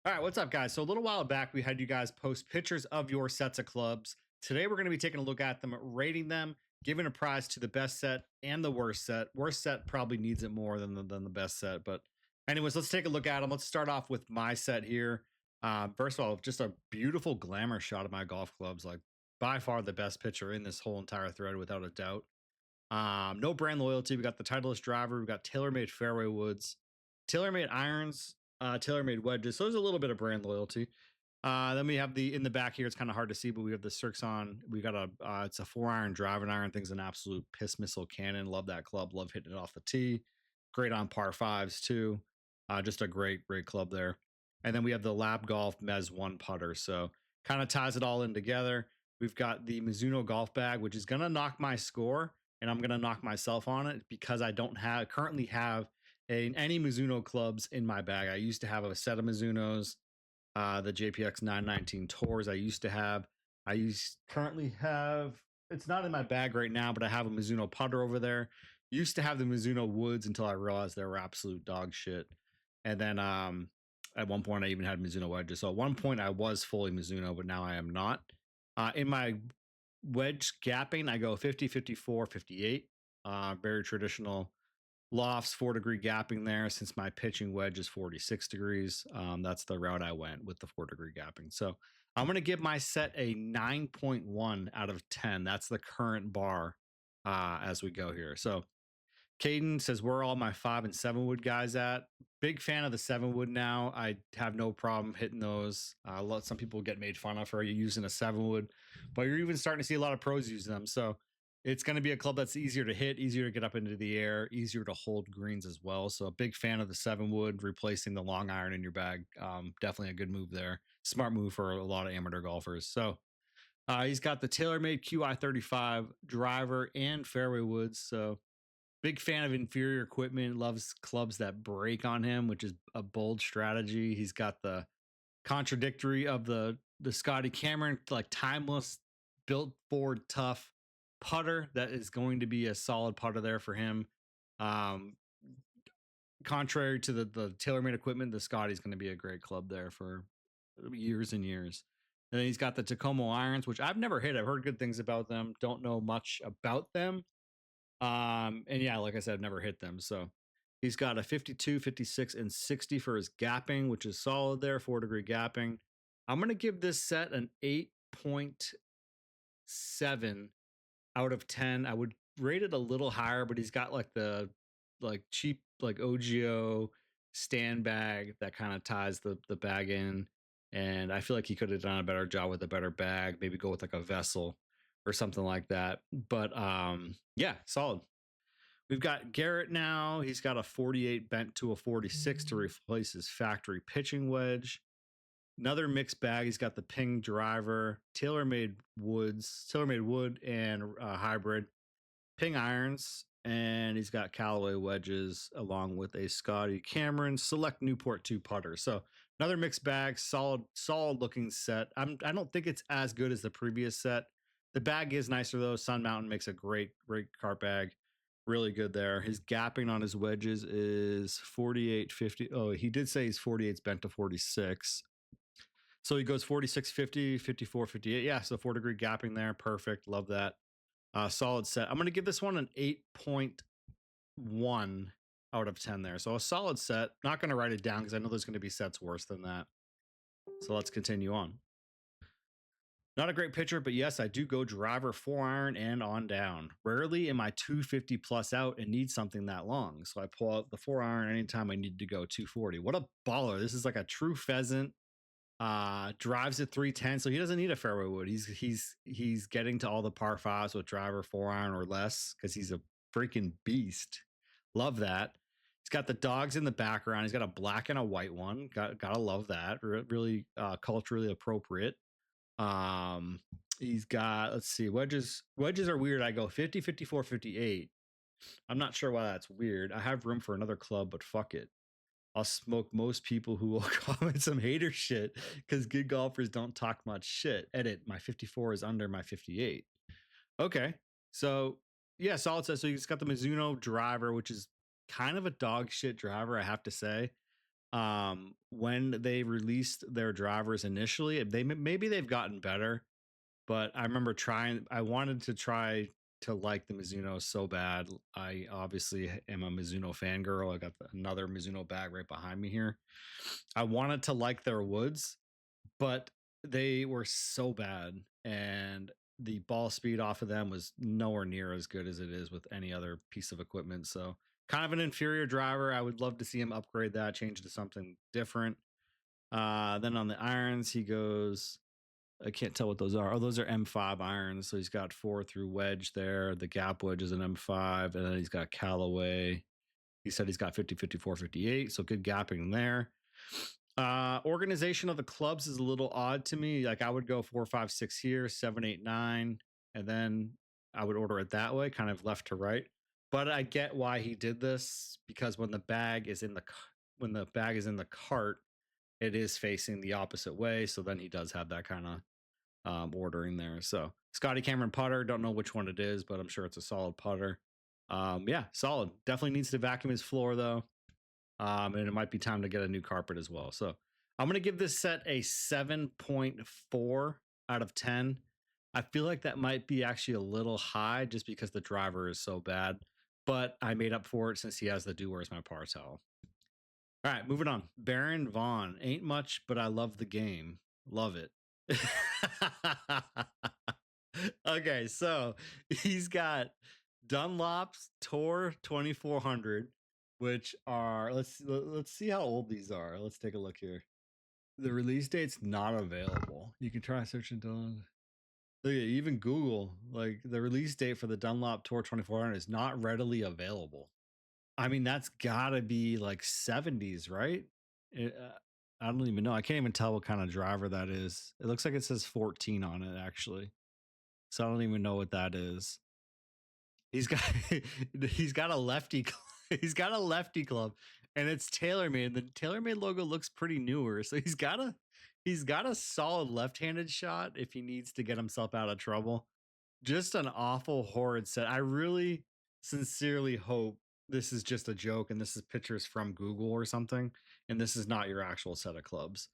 All right, what's up, guys? So a little while back, we had you guys post pictures of your sets of clubs. Today, we're going to be taking a look at them, rating them, giving a prize to the best set and the worst set. Worst set probably needs it more than the best set. But anyways, let's take a look at them. Let's start off with my set here. First of all, just a beautiful glamour shot of my golf clubs. Like by far the best picture in this whole entire thread, without a doubt. No brand loyalty. We got the Titleist driver. We got TaylorMade fairway woods, TaylorMade irons, TaylorMade wedges. So there's a little bit of brand loyalty. Then we have the in the back here. It's kind of hard to see, but we have the Sirxon. We got a it's a 4 iron driving iron. Thing's an absolute piss missile cannon. Love that club. Love hitting it off the tee. Great on par fives too. Just a great club there. And then we have the Lab Golf Mez One putter. So kind of ties it all in together. We've got the Mizuno golf bag, which is gonna knock my score, and I'm gonna knock myself on it because I don't have currently have any Mizuno clubs in my bag. I used to have a set of Mizunos, the JPX 919 tours I used to have. Currently have, it's not in my bag right now, but I have a Mizuno putter over there. Used to have the Mizuno woods until I realized they were absolute dog shit. And then at one point I even had Mizuno wedges. So at one point I was fully Mizuno, but now I am not. In my wedge gapping, I go 50, 54, 58. Very traditional lofts, 4 degree gapping there. Since my pitching wedge is 46 degrees, that's the route I went with the 4 degree gapping. So I'm going to give my set a 9.1 out of 10. That's the current bar as we go here. So Caden says, where are all my 5 and 7 wood guys at? Big fan of the 7 wood now. I have no problem hitting those. Some people get made fun of for using a 7 wood, but you're even starting to see a lot of pros use them. So it's going to be a club that's easier to hit, easier to get up into the air, easier to hold greens as well. So a big fan of the 7 wood, replacing the long iron in your bag. Definitely a good move there. Smart move for a lot of amateur golfers. So he's got the TaylorMade QI35 driver and fairway woods. So big fan of inferior equipment, loves clubs that break on him, which is a bold strategy. He's got the contradictory of the Scotty Cameron, like timeless, built forward, tough putter that is going to be a solid putter there for him. Um, Contrary to the TaylorMade equipment, the Scotty's going to be a great club there for years and years. And then he's got the Tacoma irons, which I've never hit. I've heard good things about them. Don't know much about them. And yeah, like I said, I've never hit them. So he's got a 52, 56, and 60 for his gapping, which is solid there, 4 degree gapping. I'm going to give this set an 8.7 out of 10. I would rate it a little higher, but he's got like the cheap like OGO stand bag that kind of ties the bag in. And I feel like he could have done a better job with a better bag, maybe go with like a vessel or something like that. But yeah, solid. We've got Garrett now. He's got a 48 bent to a 46 to replace his factory pitching wedge. Another mixed bag. He's got the Ping driver, TaylorMade wood and hybrid Ping irons, and he's got Callaway wedges along with a Scotty Cameron Select Newport 2 putter. So another mixed bag, solid looking set. I don't think it's as good as the previous set. The bag is nicer though. Sun Mountain makes a great cart bag. Really good there. His gapping on his wedges is 48, 50. Oh, he did say he's 48's bent to 46. So he goes 46, 50, 54, 58. Yeah, so 4 degree gapping there. Perfect. Love that. Solid set. I'm going to give this one an 8.1 out of 10 there. So a solid set. Not going to write it down because I know there's going to be sets worse than that. So let's continue on. Not a great pitcher, but yes, I do go driver 4 iron and on down. Rarely am I 250 plus out and need something that long. So I pull out the 4 iron anytime I need to go 240. What a baller. This is like a true pheasant. Drives at 310, so he doesn't need a fairway wood. He's getting to all the par fives with driver 4 iron or less because he's a freaking beast. Love that. He's got the dogs in the background. He's got a black and a white one. Gotta love that. Really culturally appropriate. He's got, let's see, wedges are weird. I go 50, 54, 58. I'm not sure why that's weird. I have room for another club, but fuck it. I'll smoke most people who will comment some hater shit because good golfers don't talk much shit. Edit, my 54 is under my 58. Okay. So yeah, solid set. So he's got the Mizuno driver, which is kind of a dog shit driver, I have to say. When they released their drivers initially, maybe they've gotten better, but I remember I wanted to try to like the Mizuno so bad. I obviously am a Mizuno fangirl. I got another Mizuno bag right behind me here. I wanted to like their woods, but they were so bad, and the ball speed off of them was nowhere near as good as it is with any other piece of equipment. So kind of an inferior driver. I would love to see him upgrade that, change to something different. Then on the irons, he goes, I can't tell what those are. Oh, those are M5 irons. So he's got 4 through wedge there. The gap wedge is an M5, and then he's got Callaway. He said he's got 50, 54, 58. So good gapping there. Organization of the clubs is a little odd to me. Like I would go 4, 5, 6 here, 7, 8, 9, and then I would order it that way, kind of left to right. But I get why he did this, because when the bag is in the cart, it is facing the opposite way. So then he does have that kind of ordering there. So Scotty Cameron putter, don't know which one it is, but I'm sure it's a solid putter. Yeah, solid. Definitely needs to vacuum his floor though. And it might be time to get a new carpet as well. So I'm going to give this set a 7.4 out of 10. I feel like that might be actually a little high just because the driver is so bad, but I made up for it since he has the Do Where's My Par towel. All right, moving on. Baron Vaughn. Ain't much, but I love the game. Love it. Okay, so he's got Dunlop's Tour 2400, which are let's see how old these are. Let's take a look here. The release date's not available. You can try searching Dunlop. Look at even Google, like the release date for the Dunlop Tour 2400 is not readily available. I mean, that's gotta be like 70s, right? I don't even know. I can't even tell what kind of driver that is. It looks like it says 14 on it, actually. So I don't even know what that is. He's got he's got a lefty he's got a lefty club, and it's TaylorMade. The TaylorMade logo looks pretty newer, so he's got a solid left-handed shot if he needs to get himself out of trouble. Just an awful horrid set. I really sincerely hope this is just a joke and this is pictures from Google or something, and this is not your actual set of clubs.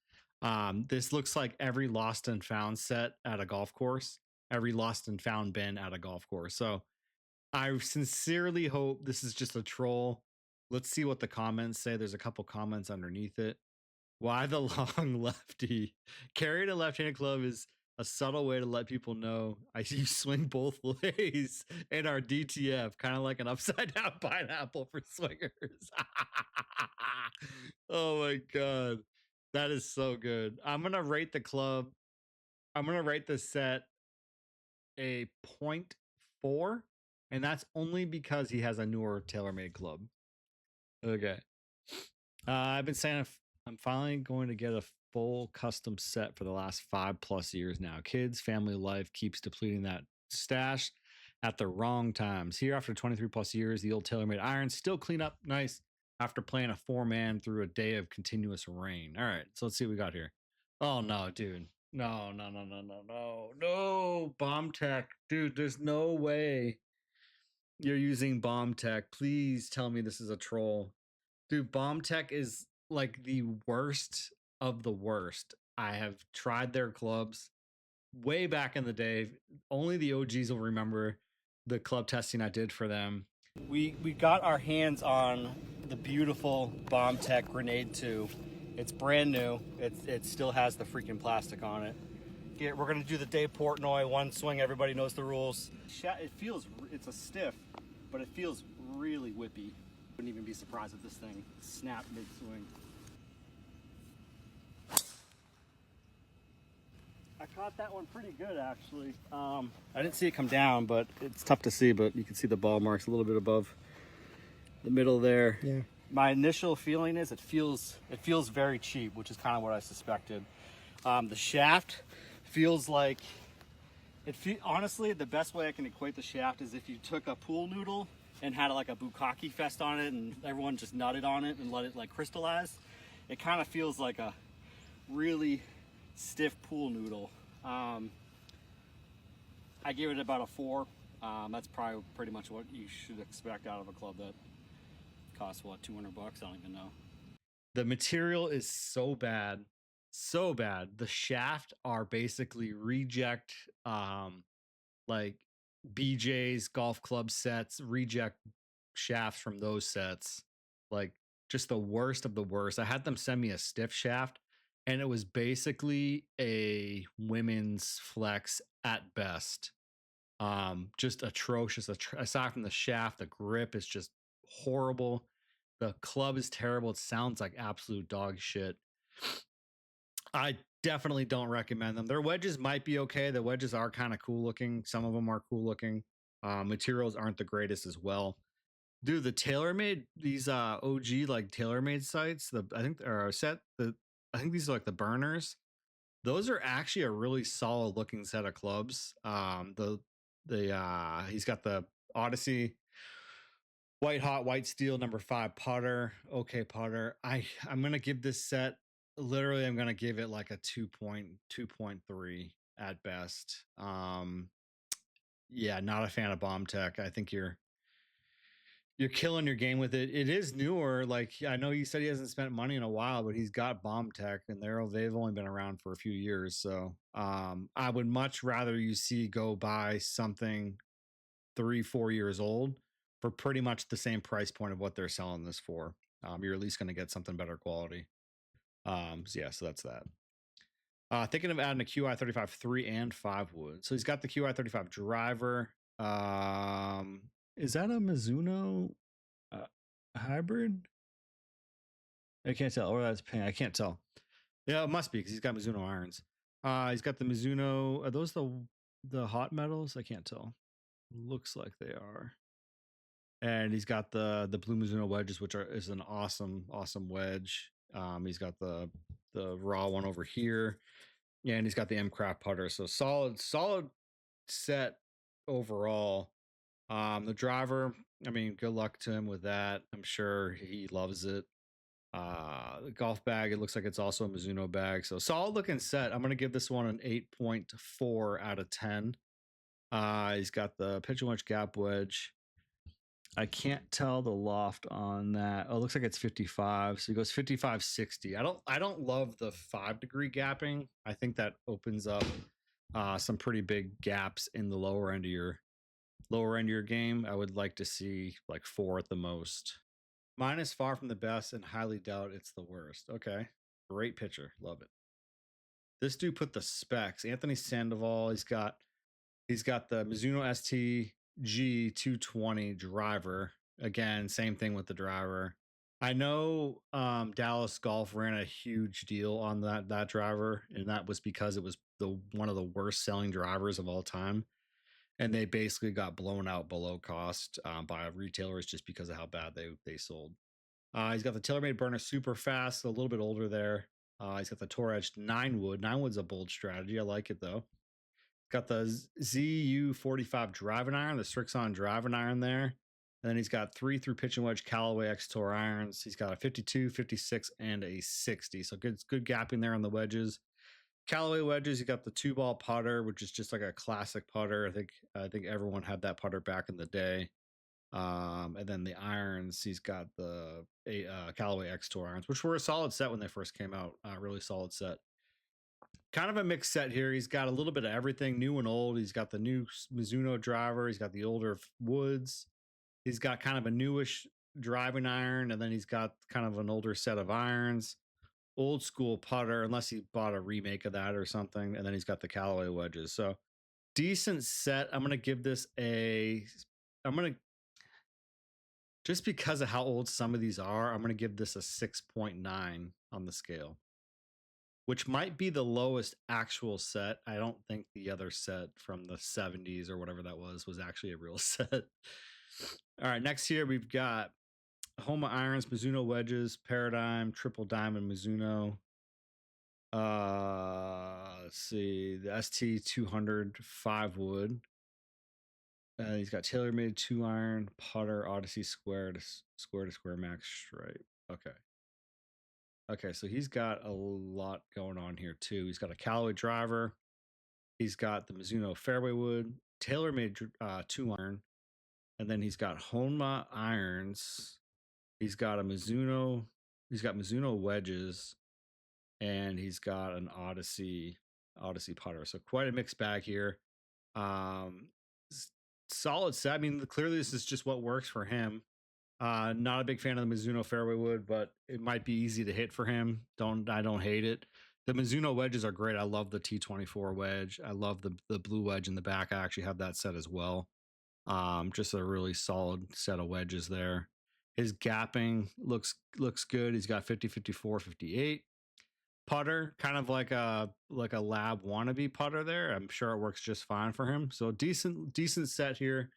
This looks like every lost and found set at a golf course, every lost and found bin at a golf course. So I sincerely hope this is just a troll. Let's see what the comments say. There's a couple comments underneath it. Why the long lefty? Carrying a left-handed club is a subtle way to let people know you swing both ways in our DTF, kind of like an upside down pineapple for swingers. Oh my god, that is so good. I'm gonna rate the club. I'm gonna rate the set a 0.4, and that's only because he has a newer TaylorMade club. Okay. I've been saying I'm finally going to get a full custom set for the last 5+ years now. Kids, family life keeps depleting that stash at the wrong times. Here, after 23+ years, the old TaylorMade irons still clean up nice after playing a 4-man through a day of continuous rain. All right, so let's see what we got here. Oh no, dude. No. Bomb Tech. Dude, there's no way you're using Bomb Tech. Please tell me this is a troll. Dude, Bomb Tech is like the worst of the worst. I have tried their clubs way back in the day. Only the OGs will remember the club testing I did for them. We got our hands on the beautiful Bomb Tech Grenade 2. It's brand new. It still has the freaking plastic on it. We're gonna do the Dave Portnoy one swing. Everybody knows the rules. It's a stiff, but it feels really whippy. Wouldn't even be surprised if this thing snapped mid-swing. I caught that one pretty good, actually. I didn't see it come down, but it's tough to see, but you can see the ball marks a little bit above the middle there. Yeah. My initial feeling is it feels very cheap, which is kind of what I suspected. The shaft feels like, honestly, the best way I can equate the shaft is if you took a pool noodle and had like a bukkake fest on it and everyone just nutted on it and let it like crystallize. It kind of feels like a really stiff pool noodle. I give it about a 4. That's probably pretty much what you should expect out of a club that costs, what, $200? I don't even know. The material is so bad, so bad. The shaft are basically reject, like BJ's golf club sets, reject shafts from those sets. Like just the worst of the worst. I had them send me a stiff shaft, and it was basically a women's flex at best. Just atrocious. Aside from the shaft, the grip is just horrible. The club is terrible. It sounds like absolute dog shit. I definitely don't recommend them. Their wedges might be okay. The wedges are kind of cool looking. Some of them are cool looking. Materials aren't the greatest as well. Dude, the TaylorMade, these OG like TaylorMade sites, I think are set the I think these are like the burners. Those are actually a really solid looking set of clubs. The he's got the Odyssey white hot white steel number 5 putter. Okay, putter. I'm gonna give this set, literally I'm gonna give it like a 2.3 at best. Yeah, not a fan of Bomb Tech. I think you're killing your game with it. It is newer. Like I know you said he hasn't spent money in a while, but he's got Bomb Tech, and they've only been around for a few years. So I would much rather you see go buy something 3-4 years old for pretty much the same price point of what they're selling this for. You're at least going to get something better quality. So yeah, so that's that. Thinking of adding a QI35 3 and 5 wood. So he's got the QI35 driver. Is that a Mizuno hybrid? I can't tell. Or that's paint. I can't tell. Yeah, it must be because he's got Mizuno irons. He's got the Mizuno. Are those the hot metals? I can't tell. Looks like they are. And he's got the blue Mizuno wedges, which is an awesome wedge. He's got the raw one over here. Yeah, and he's got the M Craft putter. So solid set overall. The driver, I mean, good luck to him with that. I'm sure he loves it. The golf bag, it looks like it's also a Mizuno bag. So solid looking set. I'm gonna give this one an 8.4 out of 10. He's got the pitch and wedge gap wedge. I can't tell the loft on that. Oh, it looks like it's 55. So he goes 55, 60. I don't love the 5-degree gapping. I think that opens up some pretty big gaps in the lower end of your game. I would like to see like 4 at the most. Mine is far from the best and highly doubt it's the worst. Okay. Great picture. Love it. This dude put the specs. Anthony Sandoval, he's got the Mizuno STG 220 driver. Again, same thing with the driver. I know Dallas Golf ran a huge deal on that driver, and that was because it was one of the worst selling drivers of all time. And they basically got blown out below cost by retailers just because of how bad they sold. He's got the TaylorMade burner super fast, a little bit older there. He's got the Tour Edge 9 wood. 9 wood's a bold strategy. I like it though. Got the ZU45 driving iron, the Strixon driving iron there. And then he's got 3 through pitch and wedge Callaway X Tour irons. He's got a 52, 56, and a 60. So good gapping there on the wedges. Callaway wedges, you got the 2-ball putter, which is just like a classic putter. I think everyone had that putter back in the day. And then the irons, he's got the Callaway X Tour irons, which were a solid set when they first came out. Really solid set. Kind of a mixed set here. He's got a little bit of everything, new and old. He's got the new Mizuno driver. He's got the older woods. He's got kind of a newish driving iron, and then he's got kind of an older set of irons. Old school putter, unless he bought a remake of that or something. And then he's got the Callaway wedges. So decent set. I'm gonna give this just because of how old some of these are, I'm gonna give this a 6.9 on the scale, which might be the lowest actual set. I don't think the other set from the 70s or whatever that was actually a real set. All right, next here we've got Homa irons, Mizuno wedges, Paradigm, Triple Diamond Mizuno. Let's see, the ST200 5 wood. He's got TaylorMade 2 iron, putter, Odyssey square to square max stripe. Okay, so he's got a lot going on here too. He's got a Callaway driver. He's got the Mizuno fairway wood, TaylorMade 2 iron, and then he's got Honma irons. He's got a Mizuno He's got Mizuno wedges, and he's got an Odyssey putter. So quite a mixed bag here. Solid set. I mean, clearly this is just what works for him. Not a big fan of the Mizuno fairway wood, but it might be easy to hit for him. I don't hate it. The Mizuno wedges are great. I love the T24 wedge. I love the blue wedge in the back. I actually have that set as well. Just a really solid set of wedges there. His gapping looks good. He's got 50, 54, 58. Putter, kind of like a lab wannabe putter there. I'm sure it works just fine for him. So decent set here.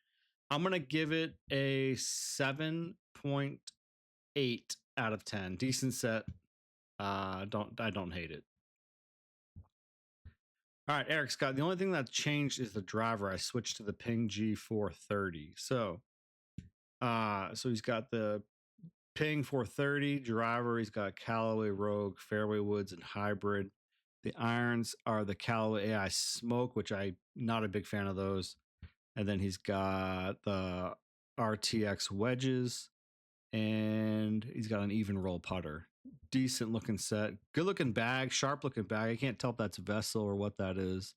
I'm gonna give it a 7.8 out of 10. Decent set. I don't hate it. All right, Eric Scott. The only thing that changed is the driver. I switched to the Ping G430. So he's got the Ping 430 driver. He's got Callaway Rogue, Fairway Woods, and Hybrid. The irons are the Callaway AI Smoke, which I'm not a big fan of those. And then he's got the RTX wedges, and he's got an even roll putter. Decent looking set. Good looking bag, sharp looking bag. I can't tell if that's Vessel or what that is.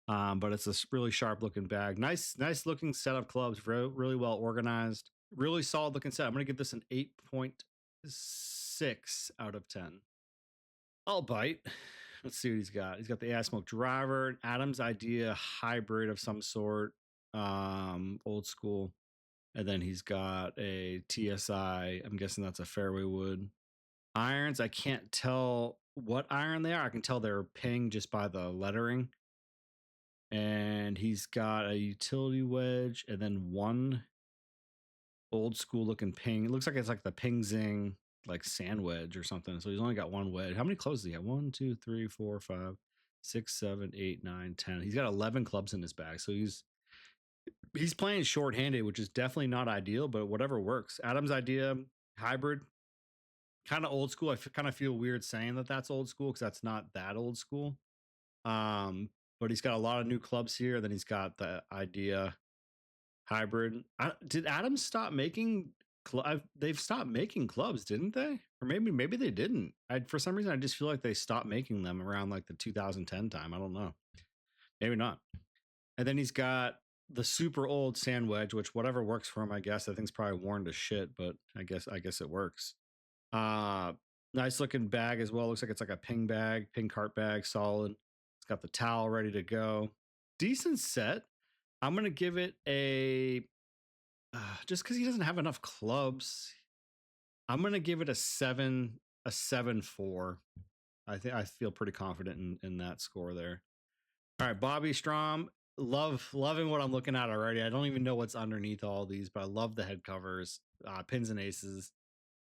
But it's a really sharp looking bag. Nice looking set of clubs. Really well organized. Really solid looking set. I'm going to give this an 8.6 out of 10. I'll bite. Let's see what he's got. He's got the AI Smoke driver, an Adam's Idea hybrid of some sort, old school. And then he's got a TSI. I'm guessing that's a fairway wood. Irons, I can't tell what iron they are. I can tell they're Ping just by the lettering. And he's got a utility wedge and then one old school looking Ping. It looks like it's like the Ping Zing like sand wedge or something. So he's only got one wedge. How many clubs does he have? 1, 2, 3, 4, 5, 6, 7, 8, 9, 10. He's got 11 clubs in his bag. So he's playing short-handed, which is definitely not ideal, but whatever works. Adam's Idea hybrid, kind of old school. I kind of feel weird saying that that's old school because that's not that old school. But he's got a lot of new clubs here. Then he's got the Idea hybrid. Did Adam stop making? They've stopped making clubs, didn't they? Or maybe they didn't. For some reason, I just feel like they stopped making them around like the 2010 time. I don't know. Maybe not. And then he's got the super old sand wedge, which whatever works for him, I guess. I think it's probably worn to shit, but I guess it works. Nice looking bag as well. Looks like it's like a Ping bag, Ping cart bag, solid. It's got the towel ready to go. Decent set. I'm gonna give it a just because he doesn't have enough clubs. I'm gonna give it a 7.4. I feel pretty confident in that score there. All right, Bobby Strom. Loving what I'm looking at already. I don't even know what's underneath all these, but I love the head covers. Pins and Aces,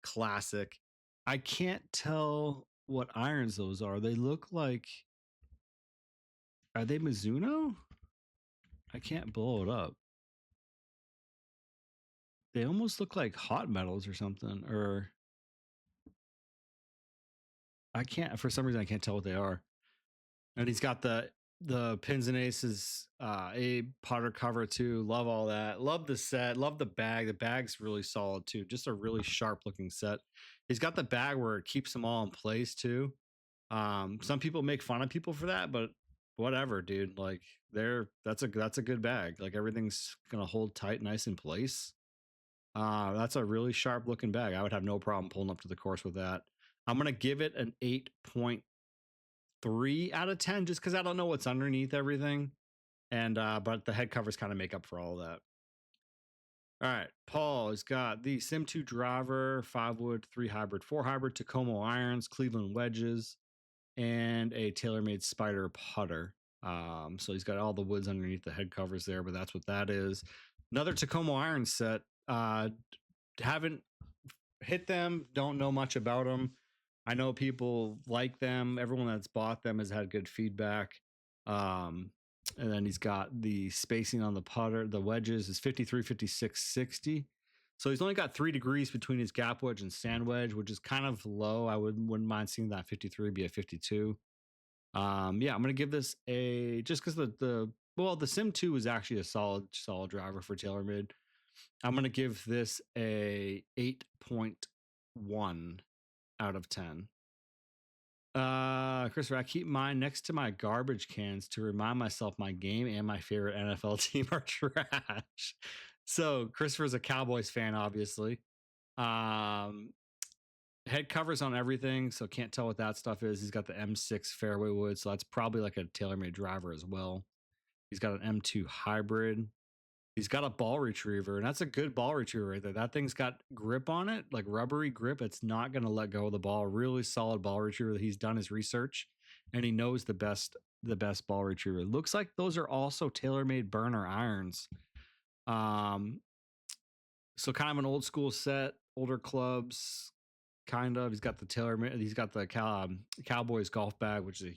classic. I can't tell what irons those are. They look like, are they Mizuno? I can't blow it up. They almost look like hot metals or something, or I can't, for some reason I can't tell what they are. And he's got the Pins and Aces a putter cover too. Love all that. Love the set. Love the bag. The bag's really solid too. Just a really sharp looking set. He's got the bag where it keeps them all in place too. Some people make fun of people for that, but whatever, dude. Like that's a good bag. Like everything's gonna hold tight, nice in place. That's a really sharp looking bag. I would have no problem pulling up to the course with that. I'm gonna give it an 8.3 out of 10 just because I don't know what's underneath everything. And but the head covers kind of make up for all of that. All right, Paul has got the Sim 2 driver, 5 wood, 3 hybrid, 4 hybrid, Tacoma irons, Cleveland wedges, and a TaylorMade Spider putter. So he's got all the woods underneath the head covers there, but that's what that is. Another Tacoma iron set. Haven't hit them, don't know much about them. I know people like them. Everyone that's bought them has had good feedback. And then he's got the spacing on the putter. The wedges is 53, 56, 60. So he's only got 3 degrees between his gap wedge and sand wedge, which is kind of low. I wouldn't mind seeing that 53 be a 52. Yeah, I'm gonna give this a, just because the Sim 2 is actually a solid driver for TaylorMade. I'm gonna give this a 8.1 out of 10. Christopher, I keep mine next to my garbage cans to remind myself my game and my favorite NFL team are trash. So Christopher's a Cowboys fan, obviously. Head covers on everything, so can't tell what that stuff is. He's got the M6 fairway wood, so that's probably like a TaylorMade driver as well. He's got an M2 hybrid. He's got a ball retriever, and that's a good ball retriever right there. That thing's got grip on it, like rubbery grip. It's not going to let go of the ball. Really solid ball retriever. He's done his research, and he knows the best ball retriever. Looks like those are also TaylorMade burner irons. So kind of an old school set, older clubs, kind of. He's got the TaylorMade. He's got the Cowboys golf bag, which is a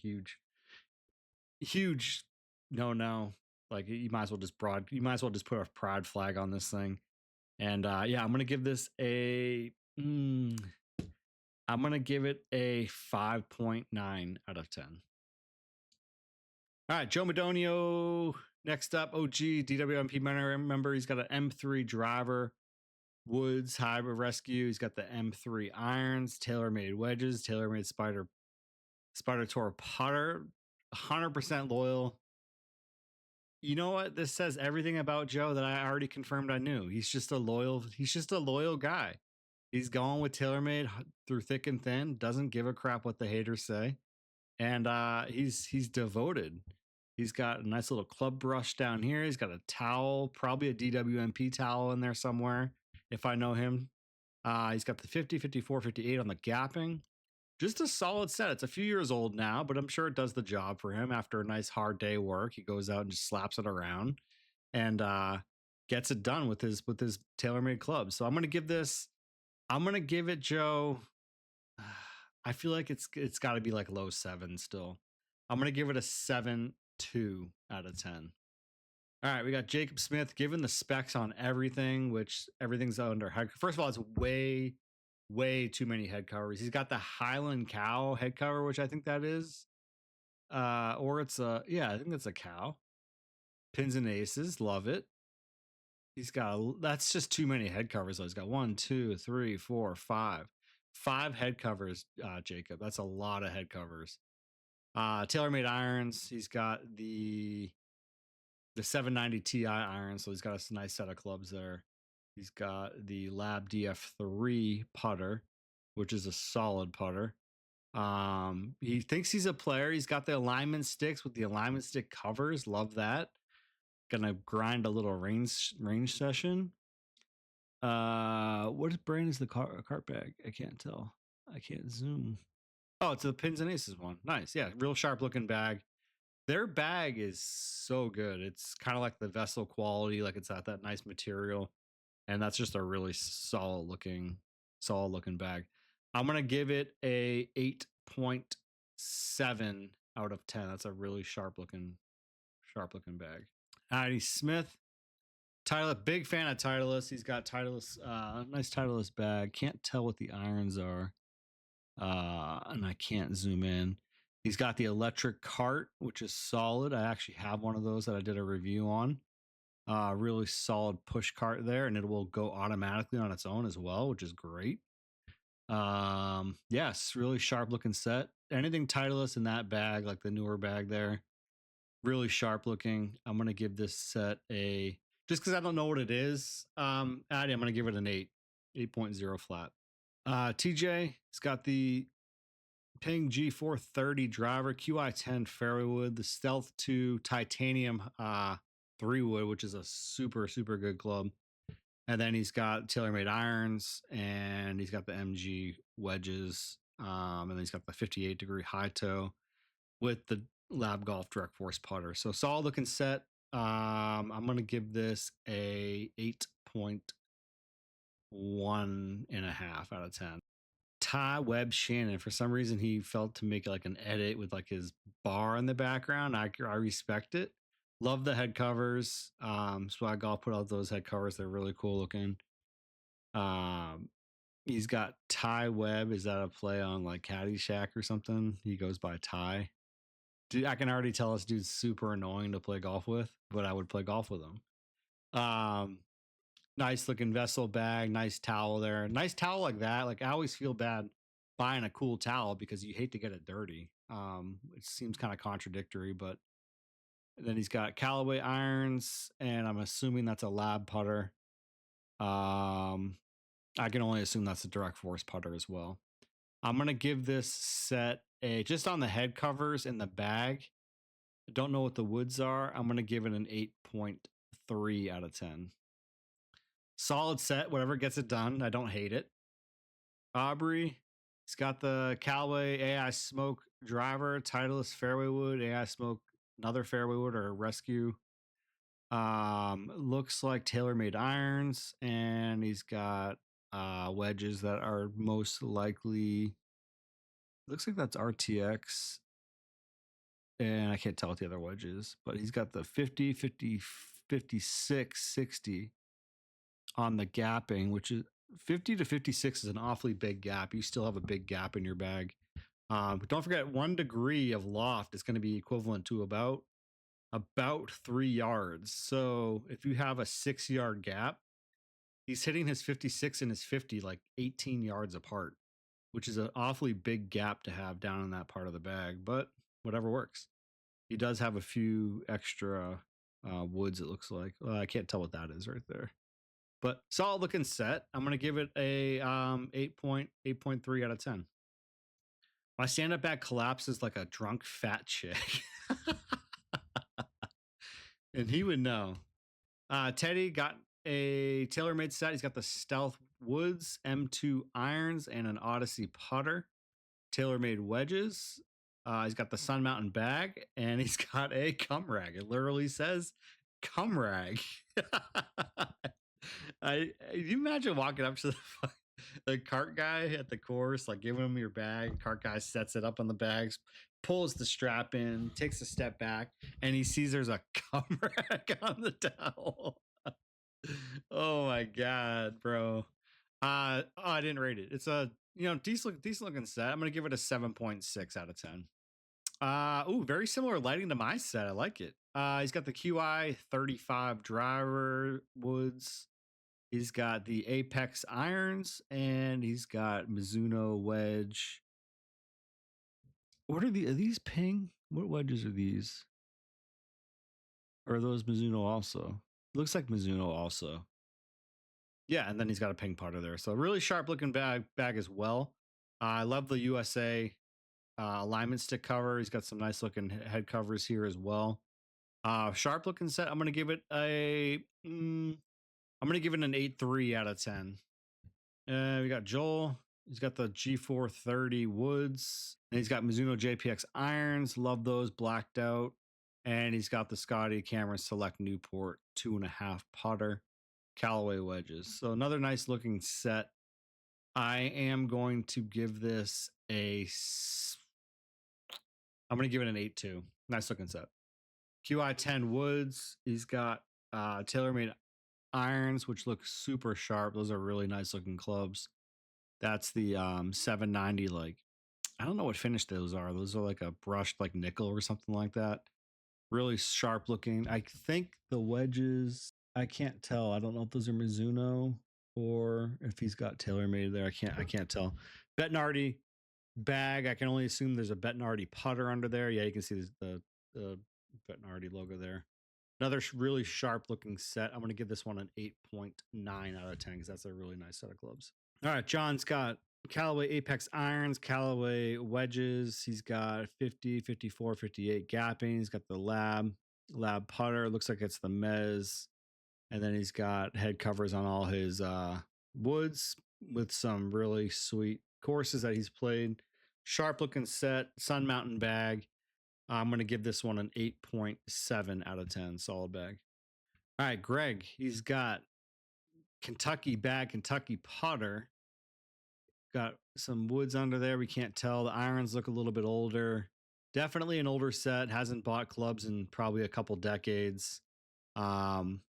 huge no. Like you might as well just put a pride flag on this thing. And yeah, I'm gonna give this a 5.9 out of 10. All right, Joe Madonio next up. OG DWMP member. He's got an M3 driver, Woods hybrid rescue. He's got the M3 irons, TaylorMade wedges, TaylorMade Spider Tour putter. 100% loyal. You know what? This says everything about Joe that I already confirmed I knew. He's just a loyal guy. He's going with TaylorMade through thick and thin, doesn't give a crap what the haters say. And he's devoted. He's got a nice little club brush down here. He's got a towel, probably a DWMP towel in there somewhere, if I know him. He's got the 50, 54, 58 on the gapping. Just a solid set. It's a few years old now, but I'm sure it does the job for him. After a nice hard day of work, he goes out and just slaps it around and gets it done with his TaylorMade club. So I'm gonna give it, Joe. I feel like it's got to be like low 7 still. I'm gonna give it a 7.2 out of 10. All right, we got Jacob Smith. Given the specs on everything, which everything's under head. First of all, it's way too many head covers. He's got the Highland cow head cover, which I think that is, or it's I think it's a cow. Pins and aces, love it. He's got that's just too many head covers. Though. He's got 1, 2, 3, 4, 5 head covers. Jacob, that's a lot of head covers. TaylorMade irons. He's got the 790 Ti iron, so he's got a nice set of clubs there. He's got the Lab DF3 putter, which is a solid putter. He thinks he's a player. He's got the alignment sticks with the alignment stick covers. Love that. Gonna grind a little range session. What brand is the cart bag? I can't tell. I can't zoom. Oh, it's the Pins and Aces one. Nice. Yeah, real sharp looking bag. Their bag is so good. It's kind of like the vessel quality, like it's got that nice material. And that's just a really solid looking bag. I'm gonna give it a 8.7 out of 10. That's a really sharp looking bag. Heidi Smith, Titleist, big fan of Titleist. He's got Titleist, nice Titleist bag. Can't tell what the irons are, and I can't zoom in. He's got the electric cart, which is solid. I actually have one of those that I did a review on. Really solid push cart there, and it will go automatically on its own as well, which is great. Yes, really sharp looking set. Anything Titleist in that bag, like the newer bag there, really sharp looking. I'm gonna give this set a, just because I don't know what it is, Addy, I'm gonna give it an 8.0 flat. TJ, it's got the Ping G430 driver, QI10 fairway wood, the Stealth 2 titanium 3 wood, which is a super good club. And then he's got TaylorMade irons, and he's got the MG wedges, and then he's got the 58 degree high toe with the Lab Golf Direct Force putter. So solid looking set. I'm gonna give this a 8.1.5 out of 10. Ty Webb Shannon, for some reason he felt to make like an edit with like his bar in the background. I respect it. Love the head covers. Swag Golf put out those head covers. They're really cool looking. He's got Ty Webb. Is that a play on like Caddyshack or something? He goes by Ty. Dude, I can already tell this dude's super annoying to play golf with, but I would play golf with him. Nice looking vessel bag, nice towel there. Nice towel like that. Like I always feel bad buying a cool towel because you hate to get it dirty. It seems kind of contradictory, but then he's got Callaway irons, and I'm assuming that's a lab putter. I can only assume that's a direct force putter as well. I'm gonna give this set a, just on the head covers in the bag. I don't know what the woods are. I'm gonna give it an 8.3 out of 10. Solid set, whatever gets it done. I don't hate it. Aubrey, it's got the Callaway AI Smoke driver, Titleist fairway wood, AI Smoke, another fairway wood or rescue. Looks like TaylorMade irons, and he's got wedges that are most likely, looks like that's RTX, and I can't tell what the other wedge is, but he's got the 50, 50, 56, 60 on the gapping, which is 50 to 56 is an awfully big gap. You still have a big gap in your bag. But don't forget, 1 degree of loft is going to be equivalent to about 3 yards. So if you have a 6-yard gap, he's hitting his 56 and his 50 like 18 yards apart, which is an awfully big gap to have down in that part of the bag, but whatever works. He does have a few extra woods, it looks like. I can't tell what that is right there. But solid looking set. I'm going to give it a 8.3 out of 10. My stand-up bag collapses like a drunk fat chick. And he would know. Teddy got a TaylorMade set. He's got the Stealth Woods M2 irons and an Odyssey putter. TaylorMade wedges. He's got the Sun Mountain bag, and he's got a cum rag. It literally says cum rag. You imagine walking up to the cart guy at the course, like giving him your bag. Cart guy sets it up on the bags, pulls the strap in, takes a step back, and he sees there's a cum rag on the towel. Oh my god, bro. I didn't rate it. It's a decent looking set. I'm gonna give it a 7.6 out of 10. Very similar lighting to my set. I like it. He's got the QI 35 driver woods. He's got the Apex irons, and he's got Mizuno wedge. What are these ping? What wedges are these? Or are those Mizuno also? Looks like Mizuno also. Yeah, and then he's got a ping putter there. So really sharp looking bag as well. I love the USA alignment stick cover. He's got some nice looking head covers here as well. Sharp looking set. I'm gonna give it an 8.3 out of 10. We got Joel. He's got the G430 woods, and he's got Mizuno JPX irons. Love those, blacked out. And he's got the Scotty Cameron Select Newport 2.5 putter, Callaway wedges. So another nice looking set. I am going to give this I'm going to give it an 8.2. Nice looking set. QI 10 woods. He's got TaylorMade irons, which look super sharp. Those are really nice looking clubs. That's the 790. Like, I don't know what finish those are. Those are like a brushed like nickel or something like that. Really sharp looking. I think the wedges, I can't tell. I don't know if those are Mizuno or if he's got TaylorMade there. I can't tell. Bettinardi bag. I can only assume there's a Bettinardi putter under there. Yeah, you can see the Bettinardi logo there. Another really sharp looking set. I'm going to give this one an 8.9 out of 10 because that's a really nice set of clubs. All right, John's got Callaway Apex irons, Callaway wedges. He's got 50, 54, 58 gapping. He's got the lab putter. Looks like it's the Mez. And then he's got head covers on all his woods with some really sweet courses that he's played. Sharp looking set, Sun Mountain bag. I'm going to give this one an 8.7 out of 10. Solid bag. All right, Greg. He's got Kentucky bag, Kentucky putter. Got some woods under there. We can't tell. The irons look a little bit older. Definitely an older set. Hasn't bought clubs in probably a couple decades. Yeah, I'm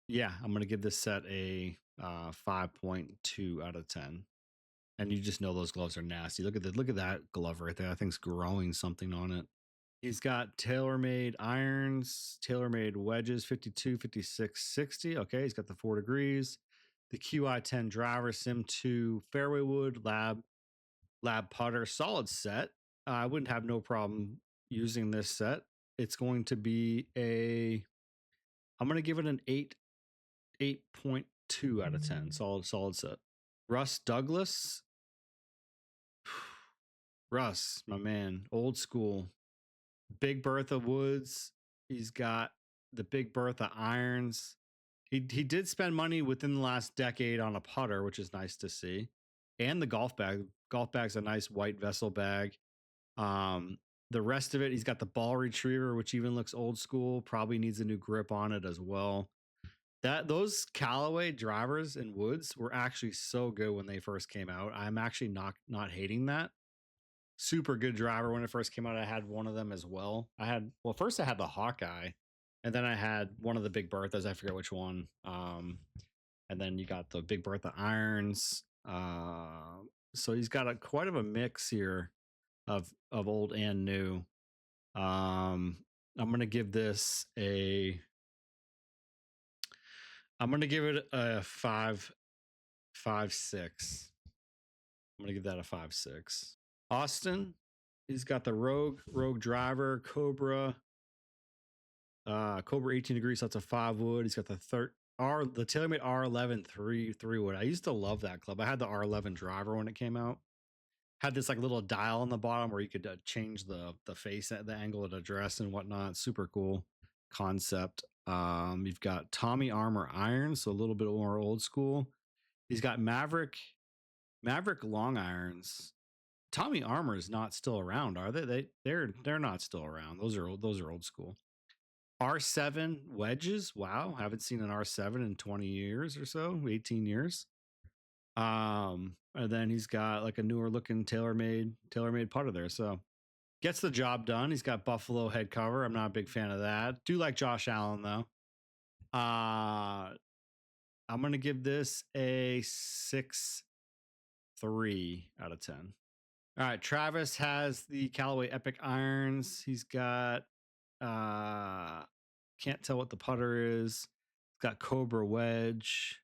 going to give this set a 5.2 out of 10. And you just know those gloves are nasty. Look at that glove right there. That thing's growing something on it. He's got TaylorMade irons, TaylorMade wedges, 52, 56, 60. Okay, he's got the 4 degrees. The QI 10 driver, Sim 2 fairway wood, lab Lab putter, solid set. I wouldn't have no problem using this set. It's going to be I'm going to give it an 8.2 out of 10. Solid set. Russ Douglas. Russ, my man, old school. Big Bertha woods. He's got the Big Bertha irons. He did spend money within the last decade on a putter, which is nice to see. And the golf bag. Golf bag's a nice white vessel bag. The rest of it, he's got the ball retriever, which even looks old school. Probably needs a new grip on it as well. Those Callaway drivers in woods were actually so good when they first came out. I'm actually not hating that. Super good driver when it first came out. I had one of them as well. First I had the Hawkeye, and then I had one of the Big Berthas. I forget which one. And then you got the Big Bertha irons. So he's got quite of a mix here of old and new. I'm gonna give this I'm gonna give it a 5.6. I'm gonna give that a 5.6. Austin, he's got the Rogue driver, Cobra 18 degrees. That's a 5 wood. He's got the TaylorMade R11 3 wood. I used to love that club. I had the R11 driver when it came out. Had this like little dial on the bottom where you could change the face at the angle of the dress and whatnot. Super cool concept. You've got Tommy Armour irons, so a little bit more old school. He's got Maverick long irons. Tommy Armour is not still around, are they? They're not still around. Those are old school. R7 wedges. Wow, haven't seen an R7 in 20 years or so, 18 years. And then he's got like a newer looking TaylorMade putter there. So gets the job done. He's got Buffalo head cover. I'm not a big fan of that. Do like Josh Allen though. I'm gonna give this a 6.3 out of 10. All right, Travis has the Callaway Epic irons. He's got can't tell what the putter is. He's got Cobra wedge.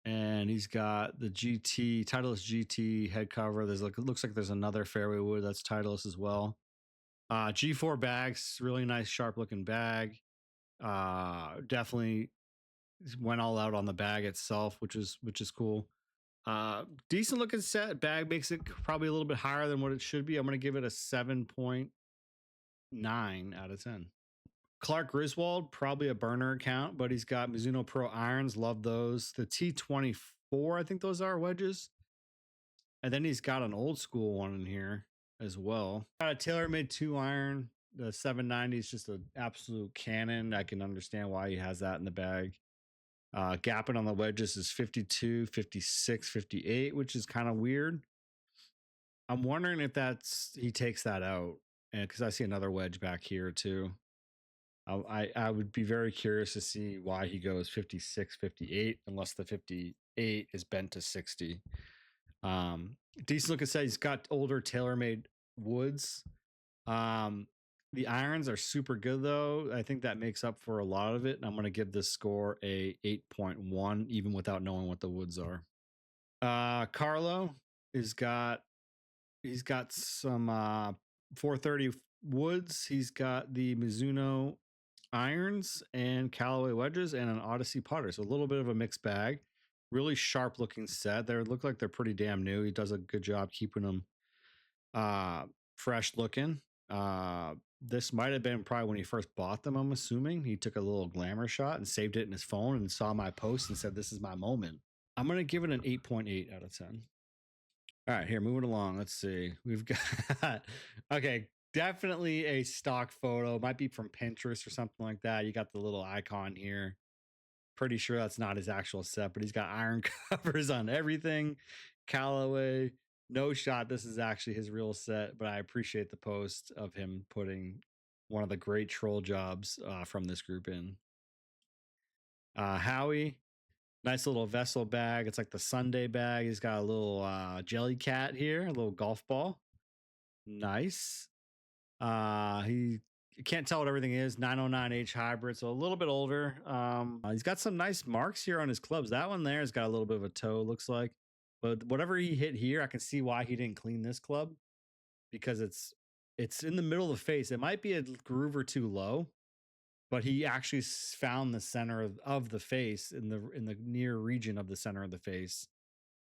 And he's got the Titleist GT head cover. Looks like there's another fairway wood that's Titleist as well. G4 bags, really nice, sharp looking bag. Definitely went all out on the bag itself, which is cool. Decent looking set. Bag makes it probably a little bit higher than what it should be. I'm going to give it a 7.9 out of 10. Clark Griswold, probably a burner account, but he's got Mizuno Pro irons. Love those. The T24, I think those are wedges. And then he's got an old school one in here as well. Got a TaylorMade 2 iron. The 790 is just an absolute cannon. I can understand why he has that in the bag. Gapping on the wedges is 52, 56, 58, which is kind of weird. I'm wondering if he takes that out, and because I see another wedge back here too. I would be very curious to see why he goes 56, 58, unless the 58 is bent to 60. Decent looking set. He's got older TaylorMade woods. The irons are super good though. I think that makes up for a lot of it. And I'm going to give this score a 8.1, even without knowing what the woods are. Carlo he's got some 430 woods. He's got the Mizuno irons and Callaway wedges and an Odyssey putter. So a little bit of a mixed bag. Really sharp looking set. They look like they're pretty damn new. He does a good job keeping them fresh looking. This might have been probably when he first bought them, I'm assuming. He took a little glamour shot and saved it in his phone and saw my post and said, this is my moment. I'm going to give it an 8.8 out of 10. All right, here, moving along. Let's see. We've got, okay, definitely a stock photo. Might be from Pinterest or something like that. You got the little icon here. Pretty sure that's not his actual set, but he's got iron covers on everything. Callaway, no shot. This is actually his real set, but I appreciate the post of him putting one of the great troll jobs from this group in. Howie, nice little vessel bag. It's like the Sunday bag. He's got a little jelly cat here, a little golf ball. Nice. He can't tell what everything is. 909H hybrid, so a little bit older. He's got some nice marks here on his clubs. That one there has got a little bit of a toe, looks like. But whatever he hit here, I can see why he didn't clean this club, because it's in the middle of the face. It might be a groove or two low, but he actually found the center of the face in the near region of the center of the face.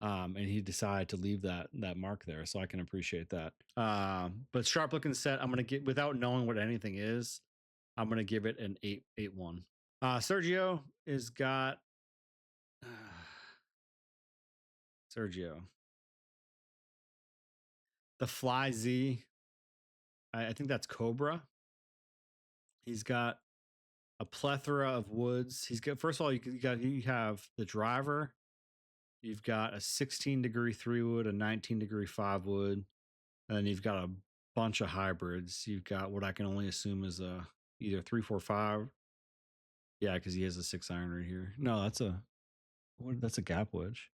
And he decided to leave that mark there, so I can appreciate that. But sharp looking set, I'm gonna get, without knowing what anything is, I'm gonna give it an 8.1. Sergio is got Sergio, the Fly Z. I think that's Cobra. He's got a plethora of woods. He's got, first of all, you have the driver. You've got a 16-degree 3-wood, a 19-degree 5-wood, and then you've got a bunch of hybrids. You've got what I can only assume is a either 3-4-5. Yeah, because he has a 6-iron right here. No, that's a gap wedge.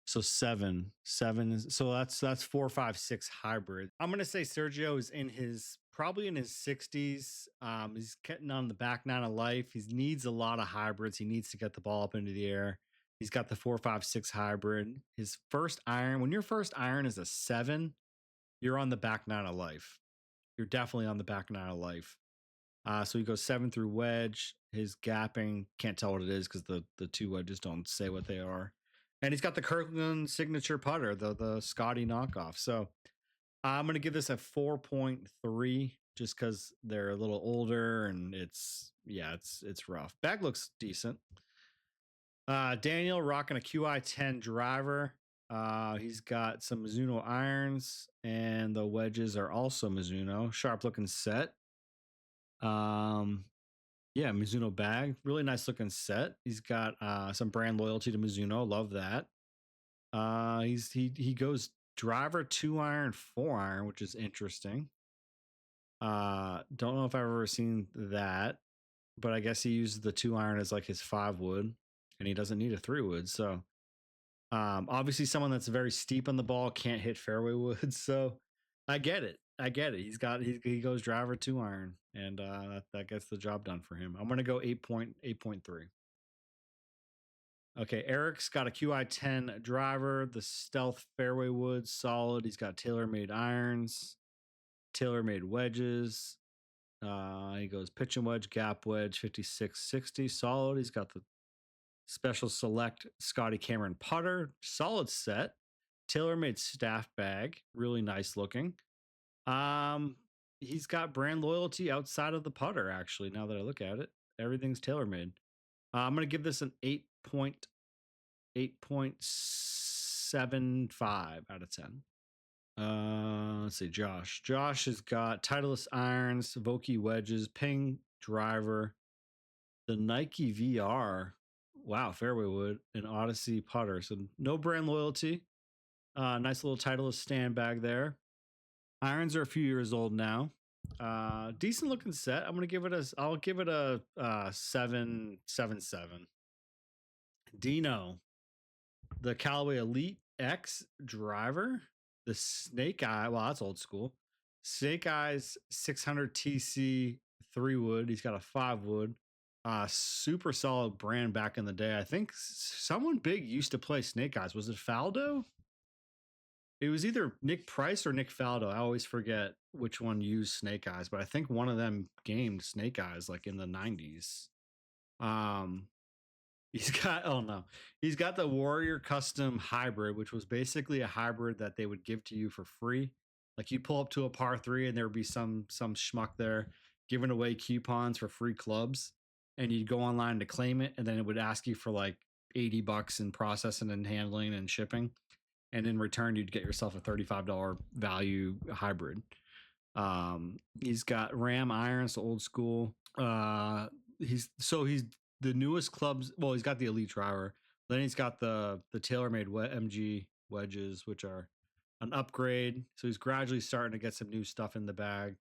So seven is, so that's 4-5-6 hybrid. I'm gonna say Sergio is probably in his 60s. He's getting on the back nine of life. He needs a lot of hybrids. He needs to get the ball up into the air. He's got the 4-5-6 hybrid. His first iron, when your first iron is a 7, you're on the back nine of life. You're definitely on the back nine of life. So he goes 7 through wedge. His gapping, can't tell what it is because the two wedges don't say what they are. And he's got the Kirkland signature putter, the Scotty knockoff. So I'm going to give this a 4.3 just because they're a little older and it's rough. Bag looks decent. Daniel rocking a QI10 driver. He's got some Mizuno irons and the wedges are also Mizuno. Sharp looking set. Yeah, Mizuno bag, really nice looking set. He's got some brand loyalty to Mizuno, love that. He goes driver 2-iron 4-iron, which is interesting. Don't know if I've ever seen that, but I guess he uses the 2-iron as like his 5-wood, and he doesn't need a 3-wood. So obviously someone that's very steep on the ball can't hit fairway woods. So I get it. He goes driver 2-iron, and that gets the job done for him. I'm gonna go 8.3. Okay, Eric's got a QI10 driver, the Stealth fairway wood, solid. He's got tailor-made irons, tailor-made wedges. He goes pitch and wedge, gap wedge, 5660, solid. He's got the Special Select Scotty Cameron putter, solid set, tailor-made staff bag, really nice looking. He's got brand loyalty outside of the putter, actually, now that I look at it. Everything's tailor-made. I'm going to give this an 8.75 out of 10. Let's see, Josh. Josh has got Titleist irons, Vokey wedges, Ping driver, the Nike VR, wow, fairway wood, and Odyssey putter. So no brand loyalty. Nice little Titleist stand bag there. Irons are a few years old now. Decent looking set. I'll give it a 7.7. Dino, the Callaway Elite X driver, the Snake Eye. Well, that's old school. Snake Eyes 600 TC 3-wood. He's got a 5-wood. Super solid brand back in the day. I think someone big used to play Snake Eyes. Was it Faldo? It was either Nick Price or Nick Faldo. I always forget which one used Snake Eyes, but I think one of them gamed Snake Eyes like in the 90s. He's got the Warrior Custom Hybrid, which was basically a hybrid that they would give to you for free. Like you pull up to a par 3 and there would be some schmuck there giving away coupons for free clubs, and you'd go online to claim it, and then it would ask you for like $80 in processing and handling and shipping. And in return, you'd get yourself a $35 value hybrid. He's got Ram irons, old school. He's the newest clubs. Well, he's got the Elite driver. Then he's got the TaylorMade MG wedges, which are an upgrade. So he's gradually starting to get some new stuff in the bag.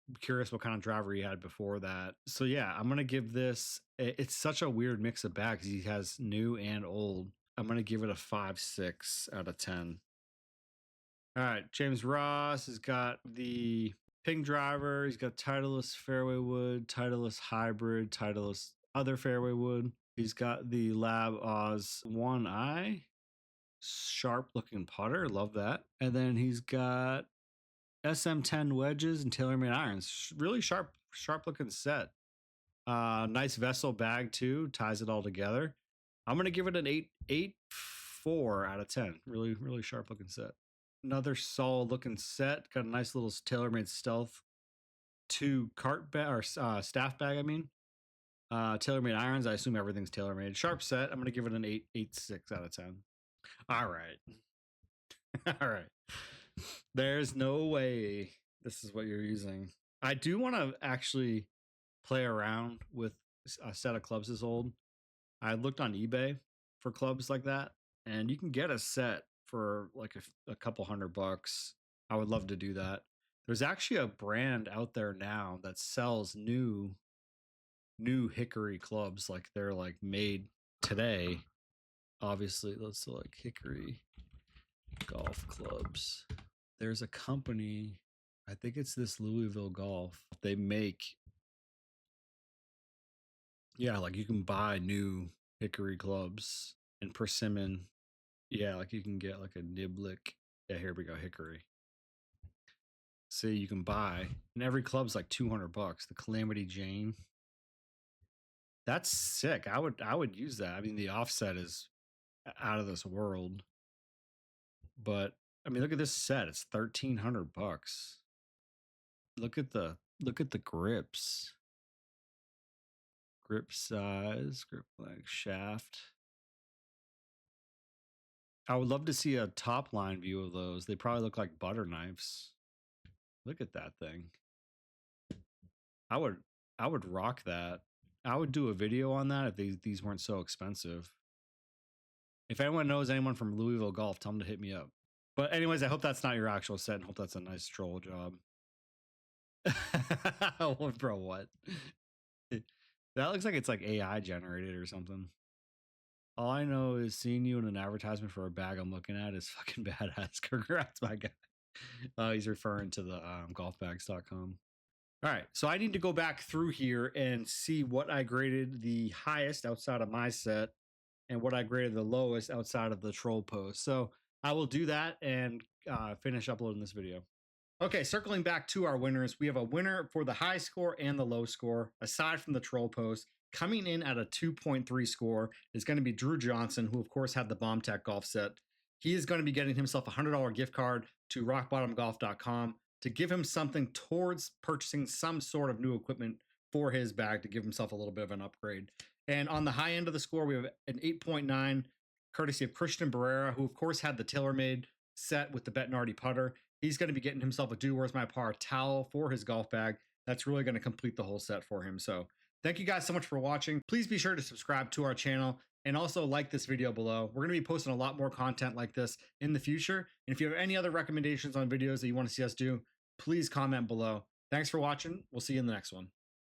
I'm curious what kind of driver he had before that. So yeah, I'm gonna give this. It's such a weird mix of bags. He has new and old. I'm going to give it a 5.6 out of 10. All right. James Ross has got the Ping driver. He's got Titleist fairway wood, Titleist hybrid, Titleist other fairway wood. He's got the Lab Oz 1i. Sharp looking putter. Love that. And then he's got SM10 wedges and TaylorMade irons. Really sharp looking set. Nice vessel bag too. Ties it all together. I'm gonna give it an 8.4 out of 10. Really sharp looking set. Another solid looking set. Got a nice little TaylorMade Stealth 2 cart bag or staff bag. I mean, TaylorMade irons. I assume everything's TaylorMade. Sharp set. I'm gonna give it an 8.6 out of 10. All right. All right. There's no way this is what you're using. I do want to actually play around with a set of clubs this old. I looked on eBay for clubs like that, and you can get a set for like a couple $100. I would love to do that. There's actually a brand out there now that sells new hickory clubs, like they're like made today. Obviously, let's like hickory golf clubs. There's a company, I think it's this Louisville Golf. They make, yeah, like you can buy new hickory clubs and persimmon. Yeah, like you can get like a niblick. Yeah, here we go, hickory. See, you can buy, and every club's like $200. The Calamity Jane. That's sick. I would use that. I mean, the offset is out of this world. But I mean, look at this set. It's $1,300. Look at the grips. Grip size, grip length, shaft. I would love to see a top line view of those. They probably look like butter knives. Look at that thing. I would rock that. I would do a video on that if these weren't so expensive. If anyone knows anyone from Louisville Golf, tell them to hit me up. But anyways, I hope that's not your actual set and hope that's a nice troll job. Bro, what? That looks like it's like AI generated or something. All I know is seeing you in an advertisement for a bag I'm looking at is fucking badass. Congrats, my guy. He's referring to the golfbags.com. All right, so I need to go back through here and see what I graded the highest outside of my set and what I graded the lowest outside of the troll post. So I will do that and finish uploading this video. Okay, circling back to our winners, we have a winner for the high score and the low score, aside from the troll post. Coming in at a 2.3 score is going to be Drew Johnson, who of course had the Bomb Tech golf set. He is going to be getting himself a $100 gift card to rockbottomgolf.com to give him something towards purchasing some sort of new equipment for his bag to give himself a little bit of an upgrade. And on the high end of the score, we have an 8.9, courtesy of Christian Barrera, who of course had the TaylorMade set with the Bettinardi putter. He's going to be getting himself a Do Where's My Par towel for his golf bag. That's really going to complete the whole set for him. So thank you guys so much for watching. Please be sure to subscribe to our channel and also like this video below. We're going to be posting a lot more content like this in the future. And if you have any other recommendations on videos that you want to see us do, please comment below. Thanks for watching. We'll see you in the next one.